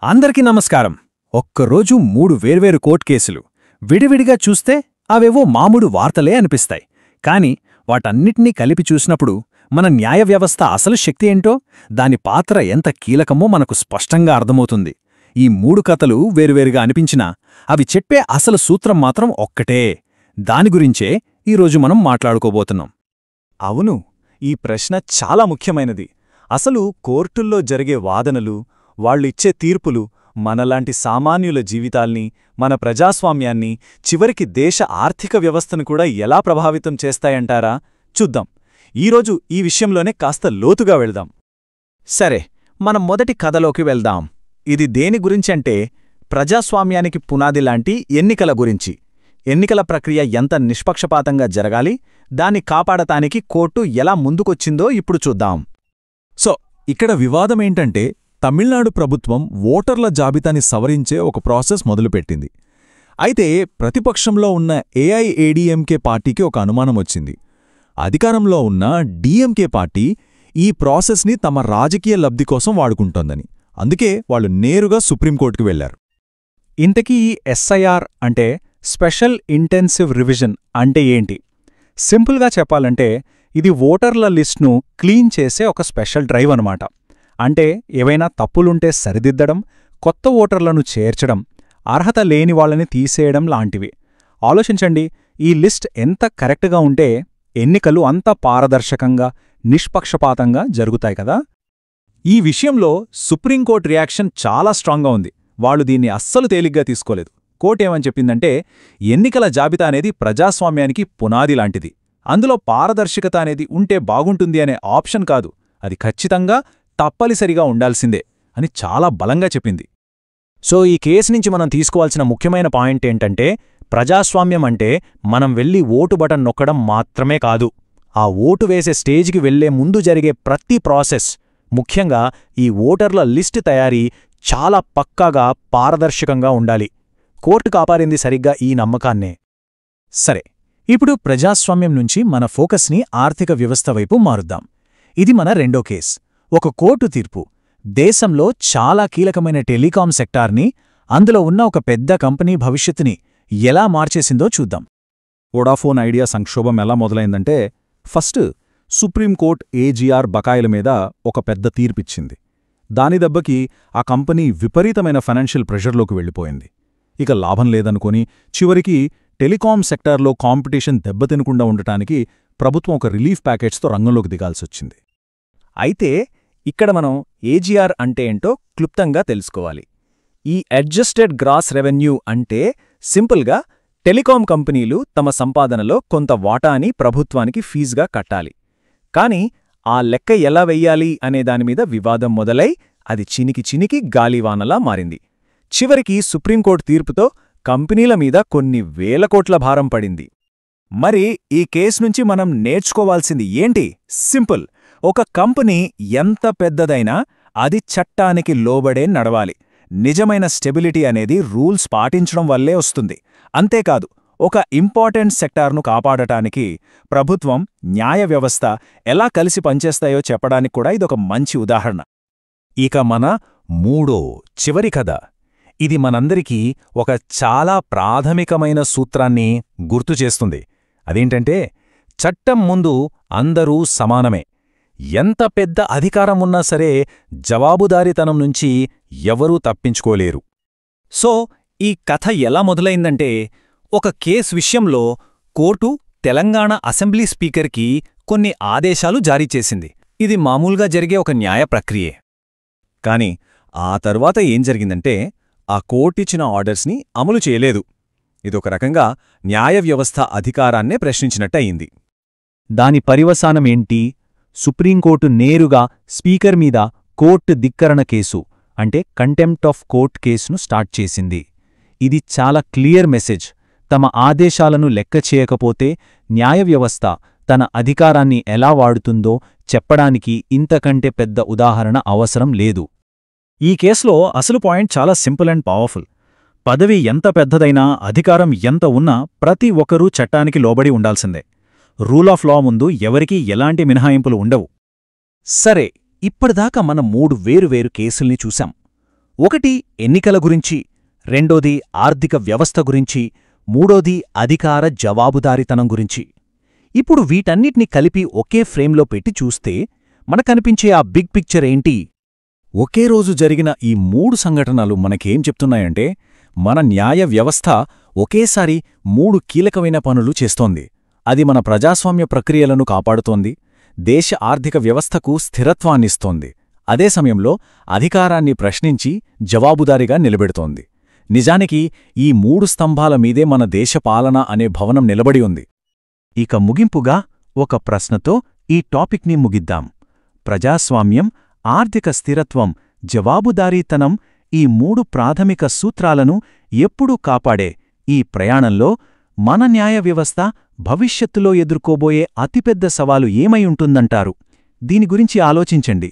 అందరికీ నమస్కారం. ఒక్కరోజు 3 వేర్వేరు కోర్టు కేసులు విడివిడిగా చూస్తే అవేవో మామూలు వార్తలే అనిపిస్తాయి. కాని వాటన్నిటినీ కలిపి చూసినప్పుడు మన న్యాయ వ్యవస్థ అసలు శక్తి ఏంటో, దాని పాత్ర ఎంత కీలకమో మనకు స్పష్టంగా అర్థమవుతుంది. ఈ 3 కథలు వేరువేరుగా అనిపించినా అవి చెప్పే అసలు సూత్రం మాత్రం ఒక్కటే. దాని గురించే ఈరోజు మనం మాట్లాడుకోబోతున్నాం. అవును, ఈ ప్రశ్న చాలా ముఖ్యమైనది. అసలు కోర్టుల్లో జరిగే వాదనలు, వాళ్ళిచ్చే తీర్పులు మనలాంటి సామాన్యుల జీవితాల్ని, మన ప్రజాస్వామ్యాన్ని, చివరికి దేశ ఆర్థిక వ్యవస్థను కూడా ఎలా ప్రభావితం చేస్తాయంటారా? చూద్దాం. ఈరోజు ఈ విషయంలోనే కాస్త లోతుగా వెళ్దాం. సరే, మనం మొదటి కథలోకి వెళ్దాం. ఇది దేని గురించంటే, ప్రజాస్వామ్యానికి పునాది లాంటి ఎన్నికల గురించి. ఎన్నికల ప్రక్రియ ఎంత నిష్పక్షపాతంగా జరగాలి, దాన్ని కాపాడటానికి కోర్టు ఎలా ముందుకొచ్చిందో ఇప్పుడు చూద్దాం. ఇక్కడ వివాదమేంటంటే, తమిళనాడు ప్రభుత్వం ఓటర్ల జాబితాని సవరించే ఒక ప్రాసెస్ మొదలుపెట్టింది. అయితే ప్రతిపక్షంలో ఉన్న ఏఐఏడీఎంకే పార్టీకి ఒక అనుమానం వచ్చింది. అధికారంలో ఉన్న డీఎంకే పార్టీ ఈ ప్రాసెస్ని తమ రాజకీయ లబ్ధి కోసం వాడుకుంటోందని. అందుకే వాళ్ళు నేరుగా సుప్రీంకోర్టుకు వెళ్లారు. ఇంతకీ ఈ ఎస్ఐఆర్ అంటే స్పెషల్ ఇంటెన్సివ్ రివిజన్ అంటే ఏంటి? సింపుల్గా చెప్పాలంటే ఇది ఓటర్ల లిస్ట్ను క్లీన్ చేసే ఒక స్పెషల్ డ్రైవ్ అన్నమాట. అంటే ఏవైనా తప్పులుంటే సరిదిద్దడం, కొత్త ఓటర్లను చేర్చడం, అర్హత లేని వాళ్ళని తీసేయడం లాంటివి. ఆలోచించండి, ఈ లిస్ట్ ఎంత కరెక్ట్గా ఉంటే ఎన్నికలు అంత పారదర్శకంగా, నిష్పక్షపాతంగా జరుగుతాయి కదా. ఈ విషయంలో సుప్రీంకోర్టు రియాక్షన్ చాలా స్ట్రాంగ్గా ఉంది. వాళ్ళు దీన్ని అస్సలు తేలిగ్గా తీసుకోలేదు. కోర్టేమని చెప్పిందంటే, ఎన్నికల జాబితా అనేది ప్రజాస్వామ్యానికి పునాది లాంటిది. అందులో పారదర్శకత అనేది ఉంటే బాగుంటుంది అనే ఆప్షన్ కాదు, అది ఖచ్చితంగా తప్పనిసరిగా ఉండాల్సిందే అని చాలా బలంగా చెప్పింది. సో ఈ కేసు నుంచి మనం తీసుకోవాల్సిన ముఖ్యమైన పాయింట్ ఏంటంటే, ప్రజాస్వామ్యం అంటే మనం వెళ్లి ఓటు బటన్ నొక్కడం మాత్రమే కాదు. ఆ ఓటు వేసే స్టేజ్కి వెళ్లే ముందు జరిగే ప్రతి ప్రాసెస్, ముఖ్యంగా ఈ ఓటర్ల లిస్ట్ తయారీ చాలా పక్కాగా, పారదర్శకంగా ఉండాలి. కోర్టు కాపారింది సరిగ్గా ఈ నమ్మకాన్నే. సరే, ఇప్పుడు ప్రజాస్వామ్యం నుంచి మన ఫోకస్ని ఆర్థిక వ్యవస్థ వైపు మారుద్దాం. ఇది మన రెండో కేస్. ఒక కోర్టు తీర్పు దేశంలో చాలా కీలకమైన టెలికాం సెక్టార్ని, అందులో ఉన్న ఒక పెద్ద కంపెనీ భవిష్యత్తుని ఎలా మార్చేసిందో చూద్దాం. వోడాఫోన్ ఐడియా సంక్షోభం ఎలా మొదలైందంటే, ఫస్ట్ సుప్రీంకోర్టు ఏజీఆర్ బకాయిల మీద ఒక పెద్ద తీర్పిచ్చింది. దాని దెబ్బకి ఆ కంపెనీ విపరీతమైన ఫైనాన్షియల్ ప్రెషర్లోకి వెళ్ళిపోయింది. ఇక లాభం లేదనుకొని చివరికి టెలికాం సెక్టార్లో కాంపిటీషన్ దెబ్బతినకుండా ఉండటానికి ప్రభుత్వం ఒక రిలీఫ్ ప్యాకేజ్తో రంగంలోకి దిగాల్సొచ్చింది. అయితే ఇక్కడ మనం ఏజీఆర్ అంటే ఏంటో క్లుప్తంగా తెలుసుకోవాలి. ఈ అడ్జస్టెడ్ గ్రాస్ రెవెన్యూ అంటే సింపుల్గా టెలికాం కంపెనీలు తమ సంపాదనలో కొంత వాటాని ప్రభుత్వానికి ఫీజుగా కట్టాలి. కాని ఆ లెక్క ఎలా వెయ్యాలి అనే దానిమీద వివాదం మొదలై అది చినికి గాలివానలా మారింది. చివరికి సుప్రీంకోర్టు తీర్పుతో కంపెనీల మీద కొన్ని వేల కోట్ల భారం పడింది. మరి ఈ కేసు నుంచి మనం నేర్చుకోవాల్సింది ఏంటి? సింపుల్, ఒక కంపెనీ ఎంత పెద్దదైనా అది చట్టానికి లోబడే నడవాలి. నిజమైన స్టెబిలిటీ అనేది రూల్స్ పాటించడం వల్లే వస్తుంది. అంతేకాదు, ఒక ఇంపార్టెంట్ సెక్టార్ను కాపాడటానికి ప్రభుత్వం, న్యాయ వ్యవస్థ ఎలా కలిసి పనిచేస్తాయో చెప్పడానికి కూడా ఇదొక మంచి ఉదాహరణ. ఇక మన మూడో చివరి కథ. ఇది మనందరికీ ఒక చాలా ప్రాథమికమైన సూత్రాన్ని గుర్తుచేస్తుంది. అదేంటంటే, చట్టం ముందు అందరూ సమానమే. ఎంత పెద్ద అధికారం ఉన్నా సరే జవాబుదారీతనం నుంచి ఎవరూ తప్పించుకోలేరు. సో ఈ కథ ఎలా మొదలైందంటే, ఒక కేస్ విషయంలో కోర్టు తెలంగాణ అసెంబ్లీ స్పీకర్కి కొన్ని ఆదేశాలు జారీ చేసింది. ఇది మామూలుగా జరిగే ఒక న్యాయ ప్రక్రియే. కాని ఆ తర్వాత ఏం జరిగిందంటే, ఆ కోర్టిచ్చిన ఆర్డర్స్ని అమలు చేయలేదు. ఇదొక రకంగా న్యాయ వ్యవస్థ అధికారాన్నే ప్రశ్నించినట్టయింది. దాని పర్యవసానమేంటి? సుప్రీంకోర్టు నేరుగా స్పీకర్ మీద కోర్టు ధిక్కరణ కేసు అంటే కంటెంప్ట్ ఆఫ్ కోర్ట్ కేసును స్టార్ట్ చేసింది. ఇది చాలా క్లియర్ మెసేజ్. తమ ఆదేశాలను లెక్క చేయకపోతే న్యాయ వ్యవస్థ తన అధికారాన్ని ఎలా వాడుతుందో చెప్పడానికి ఇంతకంటే పెద్ద ఉదాహరణ అవసరం లేదు. ఈ కేసులో అసలు పాయింట్ చాలా సింపుల్ అండ్ పవర్ఫుల్. పదవి ఎంత పెద్దదైనా, అధికారం ఎంత ఉన్నా ప్రతి ఒక్కరూ చట్టానికి లోబడి ఉండాల్సిందే. రూల్ ఆఫ్ లా ముందు ఎవరికీ ఎలాంటి మినహాయింపులు ఉండవు. సరే, ఇప్పటిదాకా మనం 3 వేరువేరు కేసుల్ని చూశాం. ఒకటి ఎన్నికల గురించి, రెండోది ఆర్థిక వ్యవస్థ గురించి, మూడోది అధికార జవాబుదారీతనం గురించి. ఇప్పుడు వీటన్నిటిని కలిపి ఒకే ఫ్రేమ్లో పెట్టి చూస్తే మనకనిపించే ఆ బిగ్ పిక్చర్ ఏంటి? ఒకే రోజు జరిగిన ఈ 3 సంఘటనలు మనకేం చెప్తున్నాయంటే, మన న్యాయ వ్యవస్థ ఒకేసారి 3 కీలకమైన పనులు చేస్తోంది. అది మన ప్రజాస్వామ్య ప్రక్రియలను కాపాడుతోంది, దేశ ఆర్థిక వ్యవస్థకు స్థిరత్వాన్నిస్తోంది, అదే సమయంలో అధికారాన్ని ప్రశ్నించి జవాబుదారీగా నిలబెడుతోంది. నిజానికి ఈ 3 స్తంభాల మీదే మన దేశ పాలన అనే భవనం నిలబడి ఉంది. ఇక ముగింపుగా ఒక ప్రశ్నతో ఈ టాపిక్ని ముగిద్దాం. ప్రజాస్వామ్యం, ఆర్థిక స్థిరత్వం, జవాబుదారీతనం ఈ 3 ప్రాథమిక సూత్రాలను ఎప్పుడూ కాపాడే ఈ ప్రయాణంలో మన న్యాయ వ్యవస్థ భవిష్యత్తులో ఎదుర్కోబోయే అతిపెద్ద సవాలు ఏమై ఉంటుందంటారు? దీని గురించి ఆలోచించండి.